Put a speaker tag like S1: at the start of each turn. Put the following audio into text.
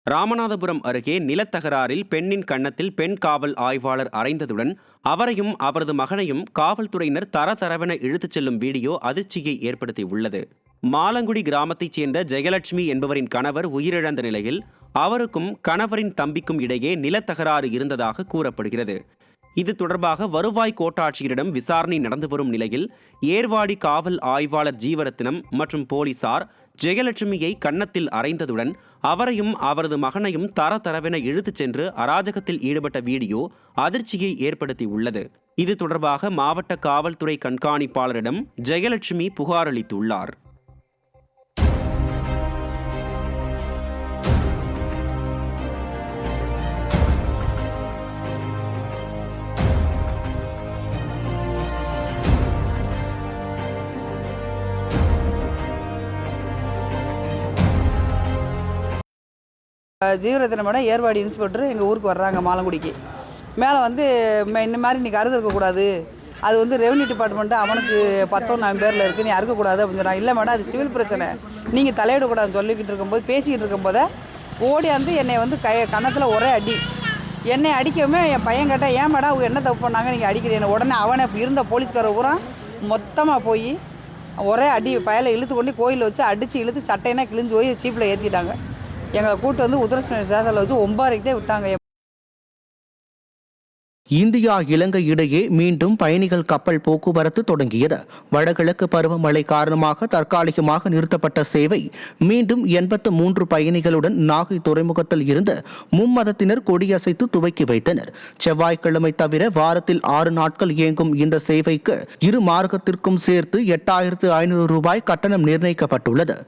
S1: ராமநாதபுரம் அருகே நிலத்தகராறில் பெண்ணின் கன்னத்தில் பெண் காவல் ஆய்வாளர் அறைந்ததுடன் அவரையும் அவரது மகனையும் காவல்துறையினர் தரதரவென இழுத்துச் செல்லும் வீடியோ அதிர்ச்சியை ஏற்படுத்தியுள்ளது. மாலங்குடி கிராமத்தைச் சேர்ந்த ஜெயலட்சுமி என்பவரின் கணவர் உயிரிழந்த நிலையில் அவருக்கும் கணவரின் தம்பிக்கும் இடையே நிலத்தகராறு இருந்ததாக கூறப்படுகிறது. இது தொடர்பாக வருவாய் கோட்டாட்சியரிடம் விசாரணை நடந்து வரும் நிலையில் ஏர்வாடி காவல் ஆய்வாளர் ஜீவரத்தினம் மற்றும் போலீசார் ஜெயலட்சுமியை கன்னத்தில் அறைந்ததுடன் அவரையும் அவரது மகனையும் தரதரவென இழுத்துச் சென்று அராஜகத்தில் ஈடுபட்ட வீடியோ அதிர்ச்சியை ஏற்படுத்தியுள்ளது. இது தொடர்பாக மாவட்ட காவல்துறை கண்காணிப்பாளரிடம் ஜெயலட்சுமி புகார் அளித்துள்ளார்.
S2: ஜீவரத்தின மேடம் ஏர்வாடி இன்ஸ்பெக்டர் எங்கள் ஊருக்கு வர்றாங்க மாலங்குடிக்கு. மேலே வந்து இந்த மாதிரி இன்றைக்கி அறுக்க இருக்கக்கூடாது, அது வந்து ரெவன்யூ டிபார்ட்மெண்ட்டு அவனுக்கு 11 பேரில் இருக்குது, நீ அறுக்கக்கூடாது அப்படின்னு சொன்னாங்க. இல்லை மேடம், அது சிவில் பிரச்சனை, நீங்கள் தலையிடக்கூடாதுன்னு சொல்லிக்கிட்டு இருக்கும்போது பேசிக்கிட்டு இருக்கும்போதே ஓடியாந்து என்னை வந்து கன்னத்தில் ஒரே அடி. என்னை அடிக்கவுமே என் பையன் கேட்டால், ஏன் மேடம் அவங்க என்ன தப்பு பண்ணாங்க நீங்கள் அடிக்கிறீங்க? உடனே அவனை இருந்த போலீஸ்கார பூரா மொத்தமாக போய் ஒரே அடி பயலை இழுத்து கொண்டு கோயிலில் வச்சு அடித்து இழுத்து சட்டையெல்லாம் கிழிஞ்சு போய் சீப்பில் ஏற்றிட்டாங்க. எங்களை கூட்டு வந்து உத்தரஸ்டேஷன் ஸ்டேஷனில் வச்சு 9:30 தான் விட்டாங்க.
S3: இந்தியா இலங்கை இடையே மீண்டும் பயணிகள் கப்பல் போக்குவரத்து தொடங்கியது. வடகிழக்கு பருவமழை காரணமாக தற்காலிகமாக நிறுத்தப்பட்ட சேவை மீண்டும் 83 பயணிகளுடன் நாகை துறைமுகத்தில் இருந்து மும்மதத்தினர் கொடியசைத்து துவக்கி வைத்தனர். செவ்வாய்க்கிழமை தவிர வாரத்தில் 6 நாட்கள் இயங்கும் இந்த சேவைக்கு இரு மார்க்கத்திற்கும் சேர்த்து 8,500 ரூபாய் கட்டணம் நிர்ணயிக்கப்பட்டுள்ளது.